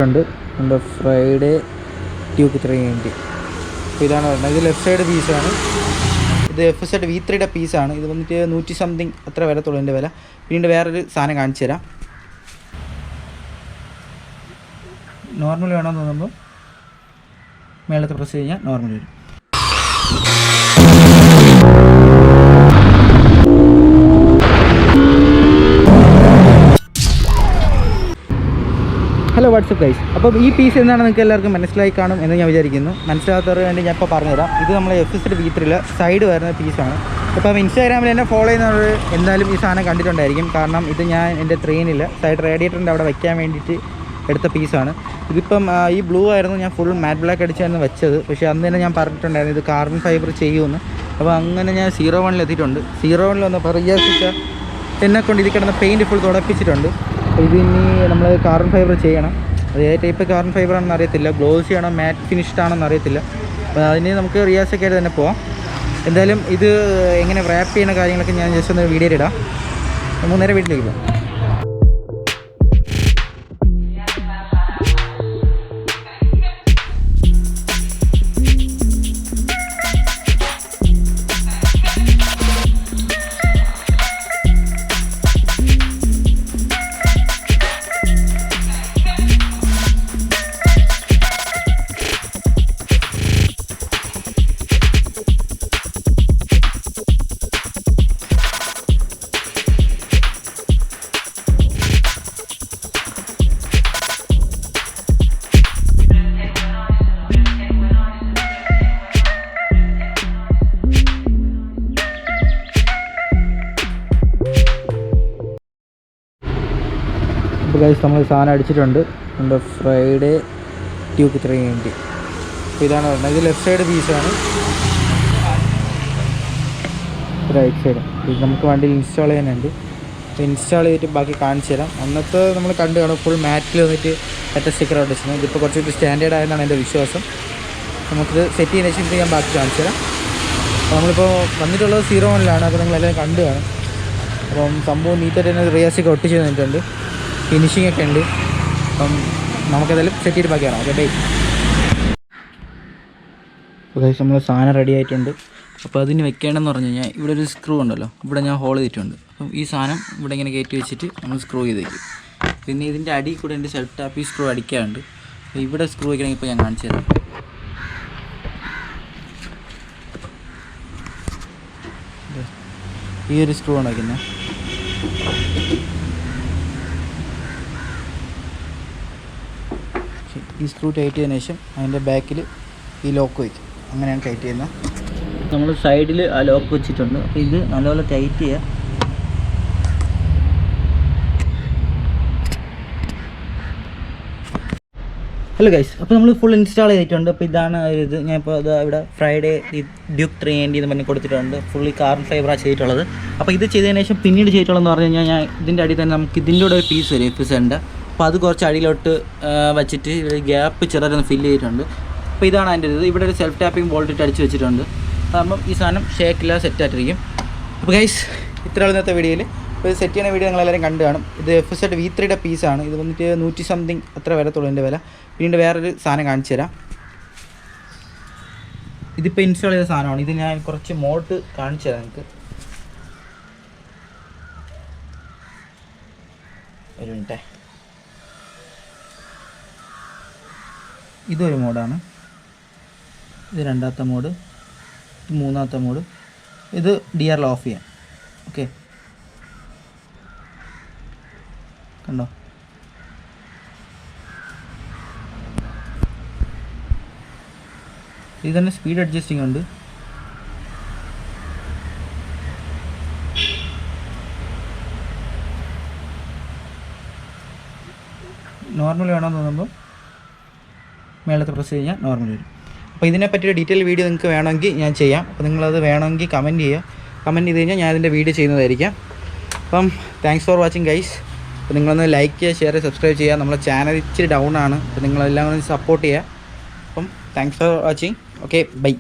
ഉണ്ട് നമ്മുടെ Friday tube 390. അപ്പോൾ ഇതാണ് പറഞ്ഞത്. ഇത് ലെഫ്റ്റ് സൈഡ് പീസാണ്. ഇത് FZ V3യുടെ പീസാണ്. ഇത് വന്നിട്ട് 100 സംതിങ് അത്ര വരത്തുള്ളൂ എൻ്റെ വില. പിന്നീട് വേറൊരു സാധനം കാണിച്ചു തരാം. നോർമൽ വേണമെന്ന് തോന്നുമ്പോൾ മേളത്തെ പ്രസ് കഴിഞ്ഞാൽ നോർമൽ വരും. Hello WhatsApp guys. അപ്പോൾ ഈ പീസ് എന്താണെന്ന് നിങ്ങൾക്ക് എല്ലാവർക്കും മനസ്സിലായി കാണും എന്ന് ഞാൻ വിചാരിക്കുന്നു. മനസ്സിലാകാത്തവർക്ക് വേണ്ടി ഞാൻ ഇപ്പോൾ പറഞ്ഞുതരാം. ഇത് നമ്മൾ FZ V3 സൈഡ് വരുന്ന പീസാണ്. ഇപ്പം ഇൻസ്റ്റാഗ്രാമിൽ എന്നെ ഫോളോ ചെയ്യുന്നവർ എന്തായാലും ഈ സാധനം കണ്ടിട്ടുണ്ടായിരിക്കും. കാരണം ഇത് ഞാൻ എൻ്റെ ട്രെയിനിൽ സൈഡ് റേഡിയേറ്ററിൻ്റെ അവിടെ വയ്ക്കാൻ വേണ്ടിയിട്ട് എടുത്ത പീസാണ്. ഇതിപ്പം ഈ ബ്ലൂ ആയിരുന്നു ഞാൻ ഫുൾ മാറ്റ് ബ്ലാക്ക് അടിച്ചായിരുന്നു വെച്ചത്. പക്ഷേ അന്ന് തന്നെ ഞാൻ പറഞ്ഞിട്ടുണ്ടായിരുന്നു ഇത് കാർബൺ ഫൈബർ ചെയ്യുമെന്ന്. അപ്പോൾ അങ്ങനെ ഞാൻ 01 എത്തിയിട്ടുണ്ട്. 01 വന്നപ്പോൾ റിയാസിക്ക എന്നെക്കൊണ്ട് ഇത് കിടന്ന പെയിൻറ്റ് ഫുൾ തുടപ്പിച്ചിട്ടുണ്ട്. അപ്പോൾ ഇതിനി നമ്മൾ കാർബൺ ഫൈബർ ചെയ്യണം. അത് ഏത് ടൈപ്പ് കാർബൺ ഫൈബർ ആണെന്ന് അറിയത്തില്ല. ഗ്ലോസി ആണോ മാറ്റ് ഫിനിഷ്ഡ് ആണെന്ന് അറിയത്തില്ല. അപ്പോൾ അതിന് നമുക്ക് റിയാസൊക്കെ തന്നെ പോവാം. എന്തായാലും ഇത് എങ്ങനെ റാപ്പ് ചെയ്യുന്ന കാര്യങ്ങളൊക്കെ ഞാൻ ജസ്റ്റ് ഒന്ന് വീഡിയോയിൽ ഇടാം. നേരെ വീട്ടിലേക്ക് പോകാം. അപ്പോൾ ഗൈസ് നമ്മൾ സാധനം അടിച്ചിട്ടുണ്ട്. നമ്മുടെ ഫ്രൈഡേ ട്യൂബ് 390. അപ്പോൾ ഇതാണ് പറഞ്ഞത്. ഇത് ലെഫ്റ്റ് സൈഡ് പീസാണ്. റൈറ്റ് സൈഡ് ഇത് നമുക്ക് വണ്ടിയിൽ ഇൻസ്റ്റാൾ ചെയ്യാനുണ്ട്. അപ്പോൾ ഇൻസ്റ്റാൾ ചെയ്തിട്ട് ബാക്കി കാണിച്ചു തരാം. അന്നത്തെ നമ്മൾ കണ്ടു കാണും ഫുൾ മാറ്റിൽ വന്നിട്ട് മറ്റേ സ്റ്റിക്കർ ഔട്ട് വെച്ചത്. ഇതിപ്പോൾ കുറച്ചുകൂടി സ്റ്റാൻഡേർഡ് ആയെന്നാണ് എൻ്റെ വിശ്വാസം. നമുക്കിത് സെറ്റ് ചെയ്യുന്ന ശേഷം ഞാൻ ബാക്കി കാണിച്ചു തരാം. അപ്പോൾ നമ്മളിപ്പോൾ വന്നിട്ടുള്ളത് 01 അപ്പോൾ നിങ്ങളെല്ലാം കണ്ടു കാണും. അപ്പം സംഭവം നീറ്റായിട്ട് തന്നെ റിയാസൊക്കെ ഒട്ടിച്ച് തന്നിട്ടുണ്ട്. ഫിനിഷിംഗ് ഒക്കെ ഉണ്ട്. അപ്പം നമുക്കതെല്ലാം സെറ്റ് ചെയ്ത് ബാക്കി കാണാം. Okay bye. അപ്പോൾ ഗൈസ് നമ്മൾ സാധനം റെഡി ആയിട്ടുണ്ട്. അപ്പോൾ അതിന് വെക്കേണ്ടതെന്ന് പറഞ്ഞു കഴിഞ്ഞാൽ ഇവിടെ ഒരു സ്ക്രൂ ഉണ്ടല്ലോ, ഇവിടെ ഞാൻ ഹോൾ ചെയ്തിട്ടുണ്ട്. അപ്പം ഈ സാധനം ഇവിടെ ഇങ്ങനെ കയറ്റി വെച്ചിട്ട് നമ്മൾ സ്ക്രൂ ചെയ്ത് വയ്ക്കും. പിന്നെ ഇതിൻ്റെ അടി കൂടെ എൻ്റെ സെൽഫ് ടാപ്പ് ഈ സ്ക്രൂ അടിക്കാറുണ്ട്. അപ്പോൾ ഇവിടെ സ്ക്രൂ വയ്ക്കണമെങ്കിൽ ഇപ്പോൾ ഞാൻ കാണിച്ചു തരാം. ഈ ഒരു സ്ക്രൂ ആണ് വയ്ക്കുന്നത്. ഈ സ്ക്രൂ ടൈറ്റ് ചെയ്തതിന് ശേഷം അതിൻ്റെ ബാക്കിൽ ഈ ലോക്ക് വയ്ക്കും. അങ്ങനെയാണ് ടൈറ്റ് ചെയ്യുന്നത്. നമ്മൾ സൈഡിൽ ആ ലോക്ക് വെച്ചിട്ടുണ്ട്. അപ്പോൾ ഇത് നല്ലപോലെ ടൈറ്റ് ചെയ്യുക. ഹലോ ഗൈസ്, അപ്പോൾ നമ്മൾ ഫുൾ ഇൻസ്റ്റാൾ ചെയ്തിട്ടുണ്ട്. അപ്പോൾ ഇതാണ് ഇത്. ഞാൻ ഇപ്പോൾ അത് ഇവിടെ ഫ്രൈഡേ ഈ ഡ്യൂക്ക് 390 എന്ന് പറഞ്ഞ് കൊടുത്തിട്ടുണ്ട്. ഫുള്ളി കാർബൺ ഫൈബറാണ് ചെയ്തിട്ടുള്ളത്. അപ്പോൾ ഇത് ചെയ്തതിന് ശേഷം പിന്നീട് ചെയ്തിട്ടുള്ളതെന്ന് പറഞ്ഞു കഴിഞ്ഞാൽ ഞാൻ ഇതിൻ്റെ അടിയിൽ തന്നെ നമുക്ക് ഇതിൻ്റെ കൂടെ ഒരു പീസ് വരും FZ. അപ്പോൾ അത് കുറച്ച് അടിയിലോട്ട് വെച്ചിട്ട് ഇവിടെ ഗ്യാപ്പ് ചെറുതൊന്ന് ഫില്ല് ചെയ്തിട്ടുണ്ട്. അപ്പോൾ ഇതാണ് അതിൻ്റെ ഇത്. ഇവിടെ ഒരു സെൽഫ് ടാപ്പിംഗ് ബോൾട്ടിട്ട് അടിച്ച് വെച്ചിട്ടുണ്ട്. അതാകുമ്പം ഈ സാധനം ഷേക്കില്ല, സെറ്റായിട്ടിരിക്കും. അപ്പോൾ ഗൈസ് ഇത്രയുള്ള ഇന്നത്തെ വീഡിയോയിൽ. ഇപ്പോൾ സെറ്റ് ചെയ്യുന്ന വീഡിയോ നിങ്ങളെല്ലാവരും കണ്ടു കാണും. ഇത് FZ V3യുടെ പീസാണ്. ഇത് വന്നിട്ട് 100 സംതിങ് അത്ര വരത്തുള്ളൂ എൻ്റെ വില. പിന്നീട് വേറൊരു സാധനം കാണിച്ചു തരാം. ഇതിപ്പോൾ ഇൻസ്റ്റാൾ ചെയ്ത സാധനമാണ്. ഇത് ഞാൻ കുറച്ച് മോട്ട് കാണിച്ചു തരാം നിങ്ങൾക്ക്. ഒരു മിനിറ്റേ. ഇതൊരു മോഡാണ്. ഇത് രണ്ടാമത്തെ മോഡ്, ഇത് മൂന്നാമത്തെ മോഡ്. ഇത് DRL ഓഫ് ചെയ്യാം. ഓക്കെ, കണ്ടോ? ഇത് തന്നെ സ്പീഡ് അഡ്ജസ്റ്റിംഗ് ഉണ്ട്. നോർമൽ വേണമെന്ന് തോന്നുമ്പോൾ മേളത്തെ പ്രസ് കഴിഞ്ഞാൽ നോർമൽ വരും. അപ്പോൾ ഇതിനെപ്പറ്റിയൊരു ഡീറ്റെയിൽ വീഡിയോ നിങ്ങൾക്ക് വേണമെങ്കിൽ ഞാൻ ചെയ്യാം. അപ്പോൾ നിങ്ങളത് വേണമെങ്കിൽ കമൻറ്റ് ചെയ്യുക. കമൻറ്റ് ചെയ്ത് കഴിഞ്ഞാൽ ഞാൻ അതിൻ്റെ വീഡിയോ ചെയ്യുന്നതായിരിക്കാം. അപ്പം താങ്ക്സ് ഫോർ വാച്ചിങ് ഗൈസ്. അപ്പോൾ നിങ്ങളൊന്ന് ലൈക്ക് ചെയ്യുക, ഷെയർ ചെയ്യുക, സബ്സ്ക്രൈബ് ചെയ്യുക. നമ്മളെ ചാനൽ ഇച്ചിരി ഡൗൺ ആണ്. അപ്പോൾ നിങ്ങളെല്ലാം ഒന്ന് സപ്പോർട്ട് ചെയ്യുക. അപ്പം thanks for watching. Okay bye.